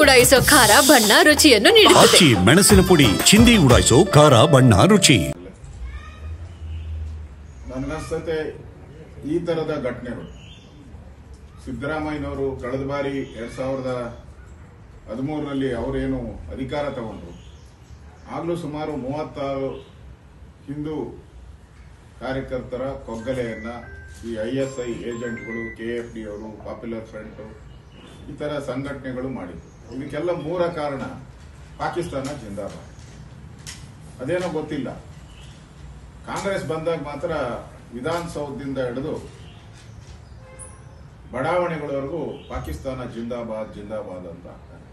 ಉಡಾಯಿಸೋ ಖಾರ ಬಣ್ಣ ರುಚಿಯನ್ನು ನೀಡುತ್ತದೆ. ಮೆಣಸಿನ ಪುಡಿ ಚಿಂದಿ ಉಡಾಯಿಸೋ ಖಾರ ಬಣ್ಣ ರುಚಿ. ನನಗನ್ಸುತ್ತೆ ಈ ತರದ ಘಟನೆಗಳು ಸಿದ್ದರಾಮಯ್ಯನವರು ಕಳೆದ ಬಾರಿ 2013ರಲ್ಲಿ ಅವರೇನು ಅಧಿಕಾರ ತಗೊಂಡ್ರು, ಆಗಲೂ ಸುಮಾರು 36 ಹಿಂದೂ ಕಾರ್ಯಕರ್ತರ ಕೊಗ್ಗಲೆಯನ್ನ ಈ ISI ಏಜೆಂಟ್ಗಳು, KFD ಅವರು, ಪಾಪ್ಯುಲರ್ ಫ್ರಂಟ್ ಈ ತರ ಸಂಘಟನೆಗಳು ಮಾಡಿದ್ರು. ಇದಕ್ಕೆಲ್ಲ ಮೂಲ ಕಾರಣ ಪಾಕಿಸ್ತಾನ ಜಿಂದಾಬಾದ್. ಅದೇನೋ ಗೊತ್ತಿಲ್ಲ, ಕಾಂಗ್ರೆಸ್ ಬಂದಾಗ ಮಾತ್ರ ವಿಧಾನಸೌಧದಿಂದ ಹಿಡಿದು ಬಡಾವಣೆಗಳವರೆಗೂ ಪಾಕಿಸ್ತಾನ ಜಿಂದಾಬಾದ್ ಜಿಂದಾಬಾದ್ ಅಂತ ಆಗ್ತಾರೆ.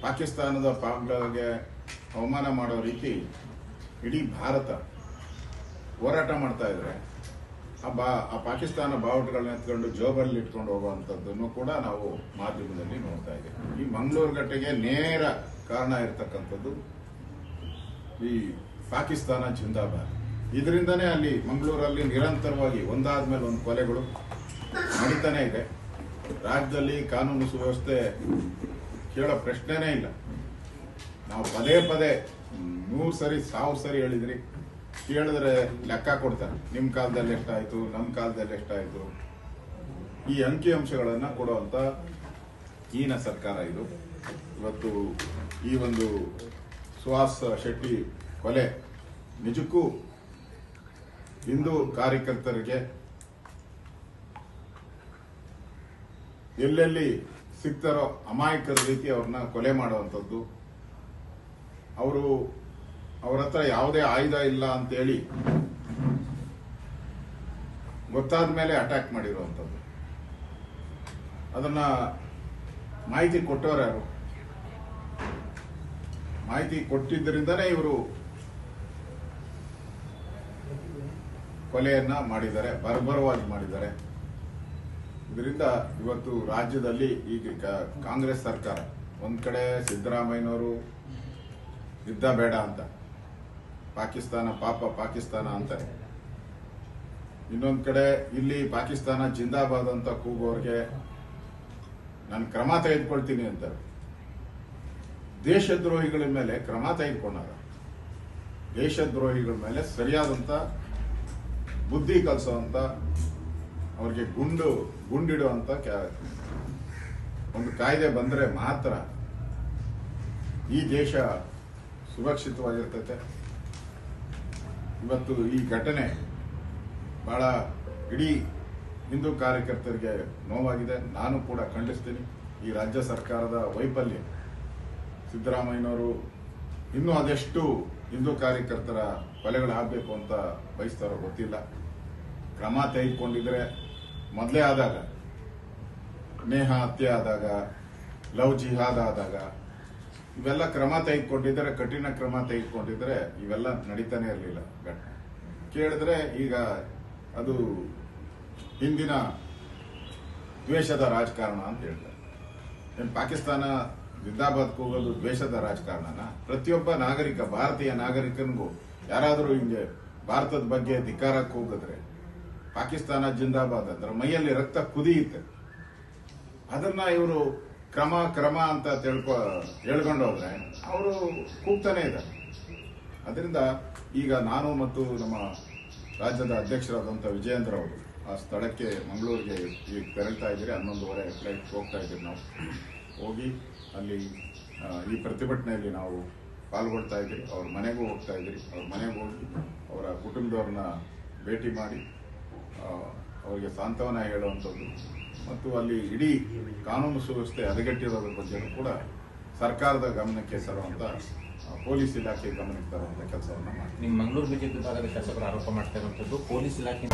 ಪಾಕಿಸ್ತಾನದ ಪಾಕ್ಗಳಿಗೆ ಅವಮಾನ ಮಾಡೋ ರೀತಿ ಇಡೀ ಭಾರತ ಹೋರಾಟ ಮಾಡ್ತಾ ಇದ್ರೆ ಆ ಪಾಕಿಸ್ತಾನ ಬಾವುಟಗಳನ್ನ ಎತ್ಕೊಂಡು ಜೋಬಲ್ಲಿ ಇಟ್ಕೊಂಡು ಹೋಗುವಂಥದ್ದನ್ನು ಕೂಡ ನಾವು ಮಾಧ್ಯಮದಲ್ಲಿ ನೋಡ್ತಾ ಇದ್ದೇವೆ. ಈ ಮಂಗಳೂರು ಘಟನೆಗೆ ನೇರ ಕಾರಣ ಇರತಕ್ಕಂಥದ್ದು ಈ ಪಾಕಿಸ್ತಾನ ಜಿಂದಾಬಾದ್. ಇದರಿಂದನೇ ಅಲ್ಲಿ ಮಂಗಳೂರಲ್ಲಿ ನಿರಂತರವಾಗಿ ಒಂದಾದ್ಮೇಲೆ ಒಂದು ಕೊಲೆಗಳು ನಡೀತಾನೆ ಇದೆ. ರಾಜ್ಯದಲ್ಲಿ ಕಾನೂನು ಸುವ್ಯವಸ್ಥೆ ಕೇಳೋ ಪ್ರಶ್ನೆನೇ ಇಲ್ಲ. ನಾವು ಪದೇ ಪದೇ 100 ಸರಿ 1000 ಸರಿ ಹೇಳಿದ್ರಿ, ಕೇಳಿದ್ರೆ ಲೆಕ್ಕ ಕೊಡ್ತಾರೆ. ನಿಮ್ಮ ಕಾಲದಲ್ಲಿ ಎಷ್ಟಾಯ್ತು, ನಮ್ಮ ಕಾಲದಲ್ಲಿ ಎಷ್ಟಾಯ್ತು. ಈ ಅಂಕಿಅಂಶಗಳನ್ನ ಕೊಡುವಂತ ಹೀನ ಸರ್ಕಾರ ಇದು. ಇವತ್ತು ಈ ಒಂದು ಸುಹಾಸ್ ಶೆಟ್ಟಿ ಕೊಲೆ ನಿಜಕ್ಕೂ ಹಿಂದೂ ಕಾರ್ಯಕರ್ತರಿಗೆ ಎಲ್ಲೆಲ್ಲಿ ಸಿಗ್ತಾರೋ ಅಮಾಯಕರ ರೀತಿ ಅವ್ರನ್ನ ಕೊಲೆ ಮಾಡುವಂಥದ್ದು, ಅವ್ರ ಹತ್ರ ಯಾವುದೇ ಆಯುಧ ಇಲ್ಲ ಅಂತೇಳಿ ಗೊತ್ತಾದ ಮೇಲೆ ಅಟ್ಯಾಕ್ ಮಾಡಿರುವಂಥದ್ದು. ಅದನ್ನ ಮಾಹಿತಿ ಕೊಟ್ಟವರು ಯಾರು? ಮಾಹಿತಿ ಕೊಟ್ಟಿದ್ದರಿಂದನೇ ಇವರು ಕೊಲೆಯನ್ನ ಮಾಡಿದ್ದಾರೆ, ಬರ್ಬರವಾಗಿ ಮಾಡಿದ್ದಾರೆ. ಇದರಿಂದ ಇವತ್ತು ರಾಜ್ಯದಲ್ಲಿ ಈಗ ಕಾಂಗ್ರೆಸ್ ಸರ್ಕಾರ ಒಂದ್ ಕಡೆ ಸಿದ್ದರಾಮಯ್ಯನವರು ಯುದ್ಧ ಬೇಡ ಅಂತ, ಪಾಕಿಸ್ತಾನ ಪಾಪ ಪಾಕಿಸ್ತಾನ ಅಂತಾರೆ, ಇನ್ನೊಂದ್ ಕಡೆ ಇಲ್ಲಿ ಪಾಕಿಸ್ತಾನ ಜಿಂದಾಬಾದ್ ಅಂತ ಕೂಗೋರ್ಗೆ ನಾನು ಕ್ರಮ ತೆಗೆದುಕೊಳ್ತೀನಿ ಅಂತಾರೆ. ದೇಶದ್ರೋಹಿಗಳ ಮೇಲೆ ಕ್ರಮ ತೆಗೆದುಕೊಂಡಾಗ ದೇಶದ್ರೋಹಿಗಳ ಮೇಲೆ ಸರಿಯಾದಂತ ಬುದ್ಧಿ ಕಲಿಸುವಂತ, ಅವ್ರಿಗೆ ಗುಂಡಿಡುವಂತ ಒಂದು ಕಾಯ್ದೆ ಬಂದ್ರೆ ಮಾತ್ರ ಈ ದೇಶ ಸುರಕ್ಷಿತವಾಗಿರ್ತೈತೆ. ಇವತ್ತು ಈ ಘಟನೆ ಬಹಳ ಇಡೀ ಹಿಂದೂ ಕಾರ್ಯಕರ್ತರಿಗೆ ನೋವಾಗಿದೆ. ನಾನು ಕೂಡ ಖಂಡಿಸ್ತೀನಿ ಈ ರಾಜ್ಯ ಸರ್ಕಾರದ ವೈಫಲ್ಯ. ಸಿದ್ದರಾಮಯ್ಯನವರು ಇನ್ನೂ ಅದೆಷ್ಟು ಹಿಂದೂ ಕಾರ್ಯಕರ್ತರ ಕೊಲೆಗಳಾಗಬೇಕು ಅಂತ ಬಯಸ್ತಾರೋ ಗೊತ್ತಿಲ್ಲ. ಕ್ರಮ ತೆಗೆದುಕೊಂಡಿದ್ರೆ ಮೊದಲೇ ಆದಾಗ, ನೇಹ ಹತ್ಯೆ ಆದಾಗ, ಲವ್ ಜಿಹಾದ್ ಆದಾಗ ಇವೆಲ್ಲ ಕ್ರಮ ತೆಗೆದುಕೊಂಡಿದ್ರೆ, ಕಠಿಣ ಕ್ರಮ ತೆಗೆದುಕೊಂಡಿದ್ರೆ ಇವೆಲ್ಲ ನಡೀತಾನೆ ಇರಲಿಲ್ಲ. ಕೇಳಿದ್ರೆ ಈಗ ಅದು ಹಿಂದಿನ ದ್ವೇಷದ ರಾಜಕಾರಣ ಅಂತ ಹೇಳ್ತಾರೆ. ಏನ್ ಪಾಕಿಸ್ತಾನ ಜಿಂದಾಬಾದ್ ಹೋಗೋದು ದ್ವೇಷದ ರಾಜಕಾರಣನ? ಪ್ರತಿಯೊಬ್ಬ ನಾಗರಿಕ, ಭಾರತೀಯ ನಾಗರಿಕನಿಗೂ ಯಾರಾದರೂ ಹಿಂಗೆ ಭಾರತದ ಬಗ್ಗೆ ಧಿಕ್ಕಾರಕ್ಕೆ ಹೋಗಿದ್ರೆ, ಪಾಕಿಸ್ತಾನ ಜಿಂದಾಬಾದ್ ಅಂದ್ರೆ ಮೈಯಲ್ಲಿ ರಕ್ತ ಕುದಿಯುತ್ತೆ. ಅದನ್ನ ಇವರು ಕ್ರಮ ಕ್ರಮ ಅಂತ ಹೇಳ್ಕೊಂಡು ಹೋದ್ರೆ ಅವರು ಕೂಗ್ತಾನೆ ಇದ್ದಾರೆ. ಅದರಿಂದ ಈಗ ನಾನು ಮತ್ತು ನಮ್ಮ ರಾಜ್ಯದ ಅಧ್ಯಕ್ಷರಾದಂಥ ವಿಜಯೇಂದ್ರ ಅವರು ಆ ಸ್ಥಳಕ್ಕೆ ಮಂಗಳೂರಿಗೆ ಈಗ ತೆರಳ್ತಾ ಇದ್ದೀರಿ. 11:30 ಫ್ಲೈಟ್ ಹೋಗ್ತಾ ಇದ್ದೀರಿ. ನಾವು ಹೋಗಿ ಅಲ್ಲಿ ಈ ಪ್ರತಿಭಟನೆಯಲ್ಲಿ ನಾವು ಪಾಲ್ಗೊಳ್ತಾ ಇದ್ದೀರಿ. ಅವ್ರ ಮನೆಗೂ ಹೋಗ್ತಾ ಇದ್ದೀರಿ. ಅವ್ರ ಮನೆಗೆ ಹೋಗಿ ಅವರ ಕುಟುಂಬದವ್ರನ್ನ ಭೇಟಿ ಮಾಡಿ ಅವರಿಗೆ ಸಾಂತ್ವನ ಹೇಳುವಂಥದ್ದು ಮತ್ತು ಅಲ್ಲಿ ಇಡೀ ಕಾನೂನು ಸುವ್ಯವಸ್ಥೆ ಹದಗೆಟ್ಟಿರೋದ್ರ ಬಗ್ಗೆನೂ ಕೂಡ ಸರ್ಕಾರದ ಗಮನಕ್ಕೆ ತರುವಂತ, ಪೊಲೀಸ್ ಇಲಾಖೆ ಗಮನಕ್ಕೆ ತರುವಂತ ಕೆಲಸವನ್ನ ಮಾಡಿ. ನಿಮ್ಮ ಮಂಗಳೂರು ಬಿಜೆಪಿ ವಿಭಾಗದ ಶಾಸಕರು ಆರೋಪ ಮಾಡ್ತಾ ಇರುವಂತದ್ದು ಪೊಲೀಸ್ ಇಲಾಖೆ